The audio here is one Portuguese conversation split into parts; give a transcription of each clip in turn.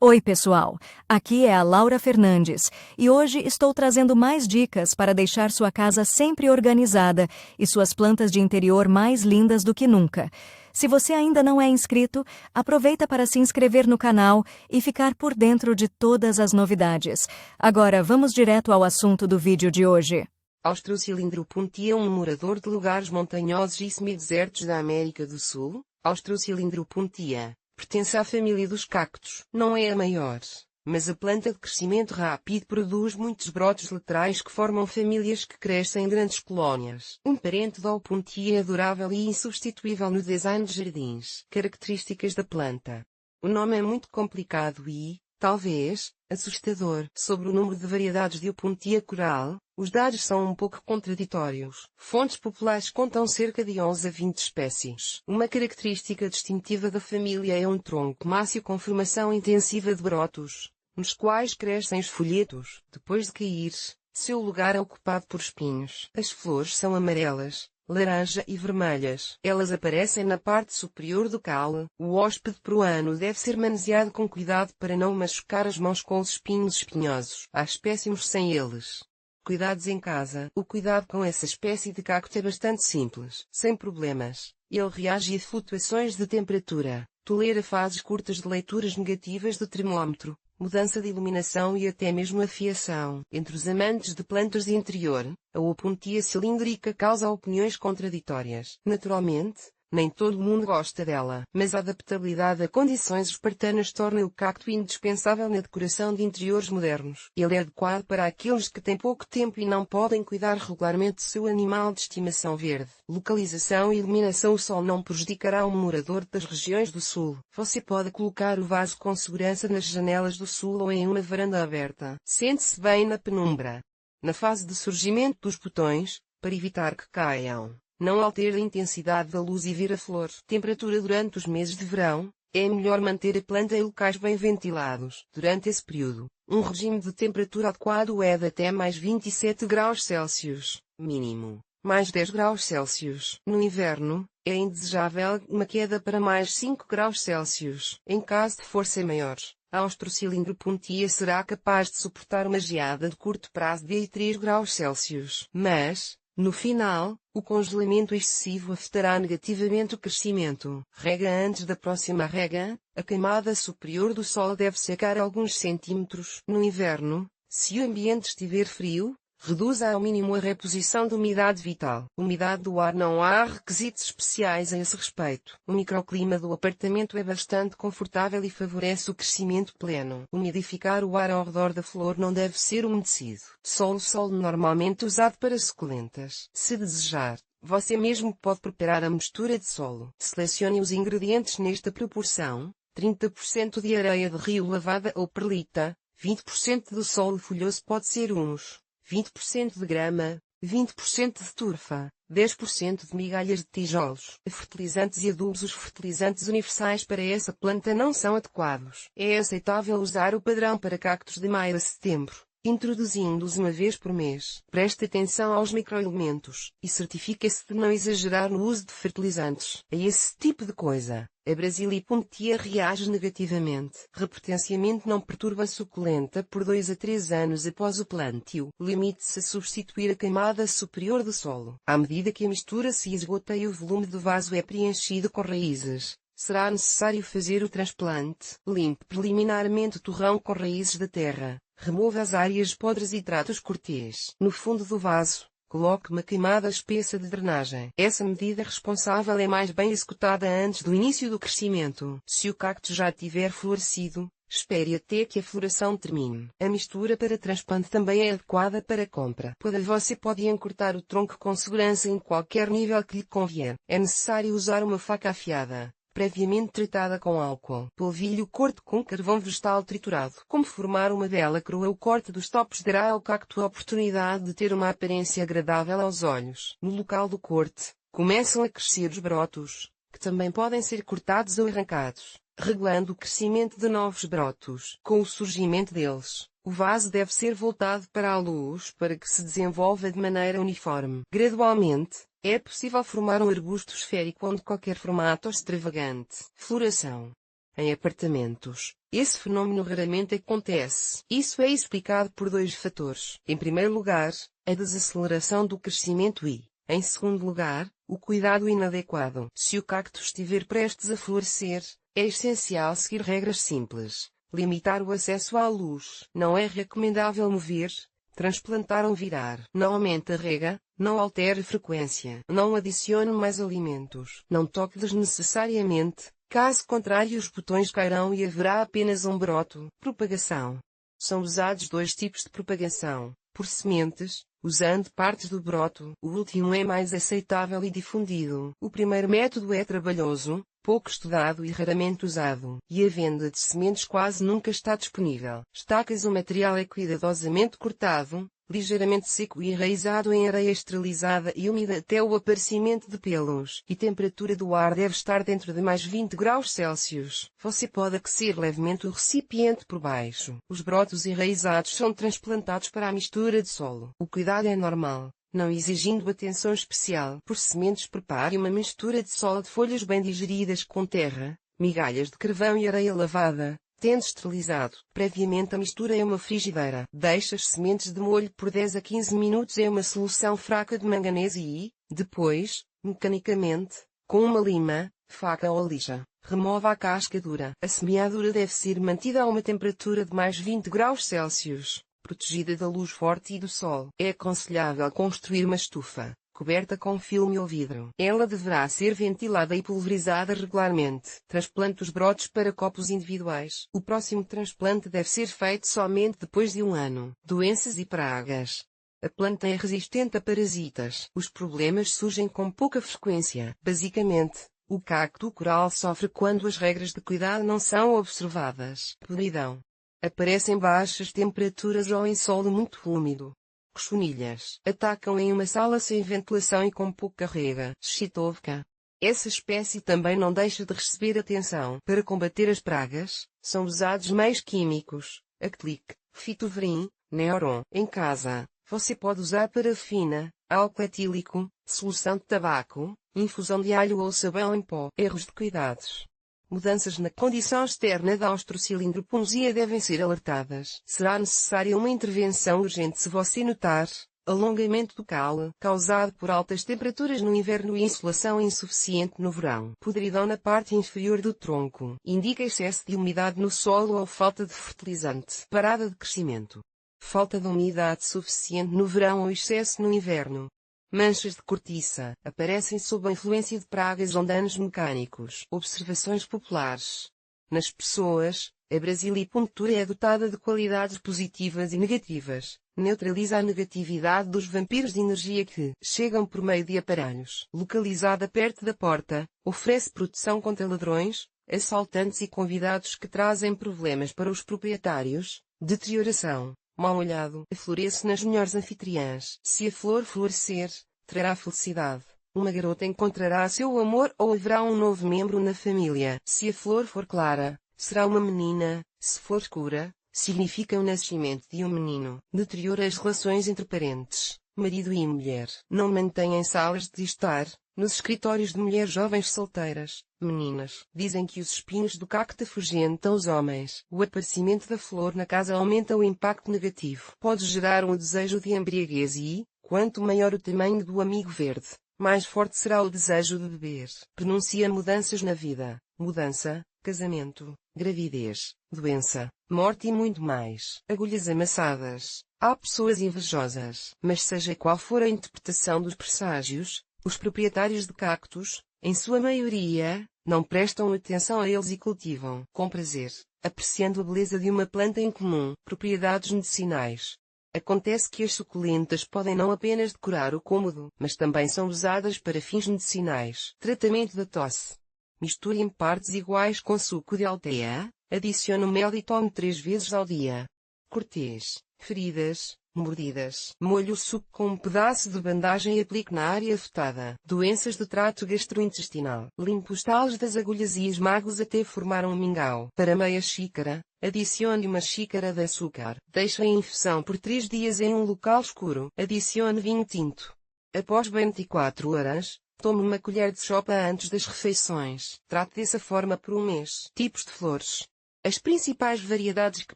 Oi, pessoal! Aqui é a Laura Fernandes e hoje estou trazendo mais dicas para deixar sua casa sempre organizada e suas plantas de interior mais lindas do que nunca. Se você ainda não é inscrito, aproveita para se inscrever no canal e ficar por dentro de todas as novidades. Agora, vamos direto ao assunto do vídeo de hoje. Austrocilindro puntia, um morador de lugares montanhosos e semidesertos da América do Sul. Austrocilindro puntia pertence à família dos cactos. Não é a maior, mas a planta de crescimento rápido produz muitos brotos laterais que formam famílias que crescem em grandes colónias. Um parente da Opuntia é adorável e insubstituível no design de jardins. Características da planta. O nome é muito complicado e, talvez, assustador. Sobre o número de variedades de Opuntia coral, os dados são um pouco contraditórios. Fontes populares contam cerca de 11 a 20 espécies. Uma característica distintiva da família é um tronco másseo com formação intensiva de brotos, nos quais crescem os folhetos. Depois de cair, seu lugar é ocupado por espinhos. As flores são amarelas, laranja e vermelhas. Elas aparecem na parte superior do caule. O hóspede peruano deve ser manuseado com cuidado para não machucar as mãos com os espinhos espinhosos. Há espécimes sem eles. Cuidados em casa. O cuidado com essa espécie de cacto é bastante simples. Sem problemas. Ele reage a flutuações de temperatura. Tolera fases curtas de leituras negativas do termômetro, mudança de iluminação e até mesmo a fiação. Entre os amantes de plantas de interior, a Opuntia cilíndrica causa opiniões contraditórias. Naturalmente, nem todo mundo gosta dela, mas a adaptabilidade a condições espartanas torna o cacto indispensável na decoração de interiores modernos. Ele é adequado para aqueles que têm pouco tempo e não podem cuidar regularmente do seu animal de estimação verde. Localização e iluminação. O sol não prejudicará um morador das regiões do sul. Você pode colocar o vaso com segurança nas janelas do sul ou em uma varanda aberta. Sente-se bem na penumbra. Na fase de surgimento dos botões, para evitar que caiam. Não altere a intensidade da luz e vir a flor. Temperatura. Durante os meses de verão, é melhor manter a planta em locais bem ventilados. Durante esse período, um regime de temperatura adequado é de até mais 27 graus Celsius, mínimo, mais 10 graus Celsius. No inverno, é indesejável uma queda para mais 5 graus Celsius. Em caso de força maior, a Austrocilindro puntia será capaz de suportar uma geada de curto prazo de 3 graus Celsius. Mas, no final, o congelamento excessivo afetará negativamente o crescimento. Rega. Antes da próxima rega, a camada superior do solo deve secar alguns centímetros. No inverno, se o ambiente estiver frio, reduza ao mínimo a reposição de umidade vital. Umidade do ar. Não há requisitos especiais a esse respeito. O microclima do apartamento é bastante confortável e favorece o crescimento pleno. Umidificar. O ar ao redor da flor não deve ser umedecido. Solo normalmente usado para suculentas. Se desejar, você mesmo pode preparar a mistura de solo. Selecione os ingredientes nesta proporção: 30% de areia de rio lavada ou perlita, 20% do solo folhoso, pode ser humus, 20% de grama, 20% de turfa, 10% de migalhas de tijolos. Fertilizantes e adubos. Os fertilizantes universais para essa planta não são adequados. É aceitável usar o padrão para cactos de maio a setembro, introduzindo-os uma vez por mês. Preste atenção aos microelementos e certifique-se de não exagerar no uso de fertilizantes. A esse tipo de coisa, a Brasilia puntia reage negativamente. Repotenciamento. Não perturba a suculenta por 2 a 3 anos após o plantio. Limite-se a substituir a camada superior do solo. À medida que a mistura se esgota e o volume do vaso é preenchido com raízes, será necessário fazer o transplante. Limpe preliminarmente o torrão com raízes da terra. Remova as áreas podres e trate os cortês. No fundo do vaso, coloque uma camada espessa de drenagem. Essa medida responsável é mais bem executada antes do início do crescimento. Se o cacto já tiver florescido, espere até que a floração termine. A mistura para transplante também é adequada para compra. Você pode encurtar o tronco com segurança em qualquer nível que lhe convier. É necessário usar uma faca afiada, previamente tratada com álcool. Polvilho. Corte com carvão vegetal triturado. Como formar uma bela coroa. O corte dos topos dará ao cacto a oportunidade de ter uma aparência agradável aos olhos. No local do corte, começam a crescer os brotos, que também podem ser cortados ou arrancados, regulando o crescimento de novos brotos. Com o surgimento deles, o vaso deve ser voltado para a luz para que se desenvolva de maneira uniforme. Gradualmente, é possível formar um arbusto esférico onde qualquer formato extravagante. Floração. Em apartamentos, esse fenômeno raramente acontece. Isso é explicado por dois fatores. Em primeiro lugar, a desaceleração do crescimento e, em segundo lugar, o cuidado inadequado. Se o cacto estiver prestes a florescer, é essencial seguir regras simples. Limitar o acesso à luz. Não é recomendável mover, transplantar ou virar. Não aumente a rega, não altere a frequência. Não adicione mais alimentos. Não toque desnecessariamente, caso contrário os botões cairão e haverá apenas um broto. Propagação. São usados dois tipos de propagação. Por sementes, usando partes do broto. O último é mais aceitável e difundido. O primeiro método é trabalhoso, pouco estudado e raramente usado, e a venda de sementes quase nunca está disponível. Estacas. O material é cuidadosamente cortado, ligeiramente seco e enraizado em areia esterilizada e úmida até o aparecimento de pelos, e temperatura do ar deve estar dentro de mais 20 graus Celsius. Você pode aquecer levemente o recipiente por baixo. Os brotos enraizados são transplantados para a mistura de solo. O cuidado é normal, não exigindo atenção especial. Por sementes, prepare uma mistura de solo de folhas bem digeridas com terra, migalhas de carvão e areia lavada, tendo esterilizado previamente a mistura em uma frigideira. Deixe as sementes de molho por 10 a 15 minutos em uma solução fraca de manganês e, depois, mecanicamente, com uma lima, faca ou lixa, remova a casca dura. A semeadura deve ser mantida a uma temperatura de mais 20 graus Celsius. Protegida da luz forte e do sol. É aconselhável construir uma estufa, coberta com filme ou vidro. Ela deverá ser ventilada e pulverizada regularmente. Transplante os brotos para copos individuais. O próximo transplante deve ser feito somente depois de um ano. Doenças e pragas. A planta é resistente a parasitas. Os problemas surgem com pouca frequência. Basicamente, o cacto coral sofre quando as regras de cuidado não são observadas. Podridão. Aparece em baixas temperaturas ou em solo muito úmido. Cochonilhas. Atacam em uma sala sem ventilação e com pouca rega. Chitovka. Essa espécie também não deixa de receber atenção. Para combater as pragas, são usados meios químicos, aclic, fitoverim, neuron. Em casa, você pode usar parafina, álcool etílico, solução de tabaco, infusão de alho ou sabão em pó. Erros de cuidados. Mudanças na condição externa da austrocilindropunzia devem ser alertadas. Será necessária uma intervenção urgente se você notar alongamento do caule, causado por altas temperaturas no inverno e insolação insuficiente no verão. Podridão na parte inferior do tronco. Indica excesso de umidade no solo ou falta de fertilizante. Parada de crescimento. Falta de umidade suficiente no verão ou excesso no inverno. Manchas de cortiça. Aparecem sob a influência de pragas ou danos mecânicos. Observações populares. Nas pessoas, a brasilipuntura é dotada de qualidades positivas e negativas. Neutraliza a negatividade dos vampiros de energia que chegam por meio de aparelhos. Localizada perto da porta, oferece proteção contra ladrões, assaltantes e convidados que trazem problemas para os proprietários. Deterioração. Mal olhado. Floresce nas melhores anfitriãs. Se a flor florescer, trará felicidade. Uma garota encontrará seu amor ou haverá um novo membro na família. Se a flor for clara, será uma menina. Se for escura, significa o nascimento de um menino. Deteriora as relações entre parentes, marido e mulher. Não mantém em salas de estar, nos escritórios de mulheres jovens solteiras, meninas. Dizem que os espinhos do cacto afugentam os homens. O aparecimento da flor na casa aumenta o impacto negativo. Pode gerar um desejo de embriaguez e, quanto maior o tamanho do amigo verde, mais forte será o desejo de beber. Pronuncia mudanças na vida. Mudança, casamento, gravidez, doença, morte e muito mais. Agulhas amassadas. Há pessoas invejosas. Mas seja qual for a interpretação dos presságios, os proprietários de cactos, em sua maioria, não prestam atenção a eles e cultivam, com prazer, apreciando a beleza de uma planta em comum. Propriedades medicinais. Acontece que as suculentas podem não apenas decorar o cômodo, mas também são usadas para fins medicinais. Tratamento da tosse. Misture em partes iguais com suco de alteia, adicione o mel e tome 3 vezes ao dia. Cortês. Feridas, mordidas. Molhe o suco com um pedaço de bandagem e aplique na área afetada. Doenças do trato gastrointestinal. Limpe os talos das agulhas e esmague-os até formar um mingau. Para meia xícara, adicione uma xícara de açúcar. Deixe a infusão por 3 dias em um local escuro. Adicione vinho tinto. Após 24 horas, Tome uma colher de sopa antes das refeições. Trate dessa forma por um mês. Tipos de flores. As principais variedades que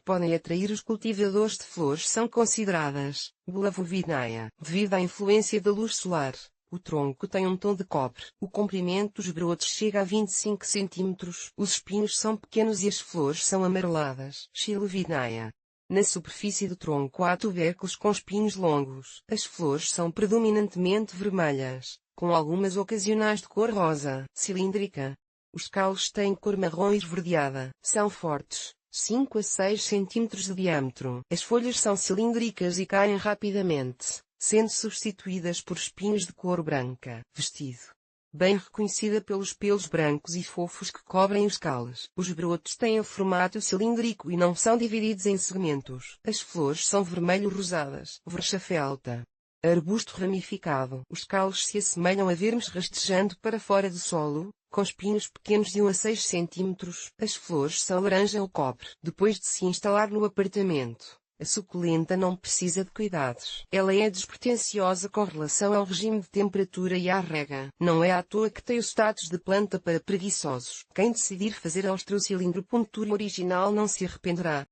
podem atrair os cultivadores de flores são consideradas: Bulavovinaea, devido à influência da luz solar. O tronco tem um tom de cobre. O comprimento dos brotos chega a 25 cm. Os espinhos são pequenos e as flores são amareladas. Xilovinaea. Na superfície do tronco há tubérculos com espinhos longos. As flores são predominantemente vermelhas, com algumas ocasionais de cor rosa. Cilíndrica. Os caules têm cor marrom esverdeada. São fortes, 5 a 6 cm de diâmetro. As folhas são cilíndricas e caem rapidamente, sendo substituídas por espinhos de cor branca. Vestido. Bem reconhecida pelos pelos brancos e fofos que cobrem os caules. Os brotos têm o formato cilíndrico e não são divididos em segmentos. As flores são vermelho-rosadas. Verschaffelta. Arbusto ramificado. Os caules se assemelham a vermes rastejando para fora do solo, com espinhos pequenos de 1 a 6 cm. As flores são laranja ou cobre. Depois de se instalar no apartamento, a suculenta não precisa de cuidados. Ela é despretensiosa com relação ao regime de temperatura e à rega. Não é à toa que tem o status de planta para preguiçosos. Quem decidir fazer a Austrocilindropuntura original não se arrependerá.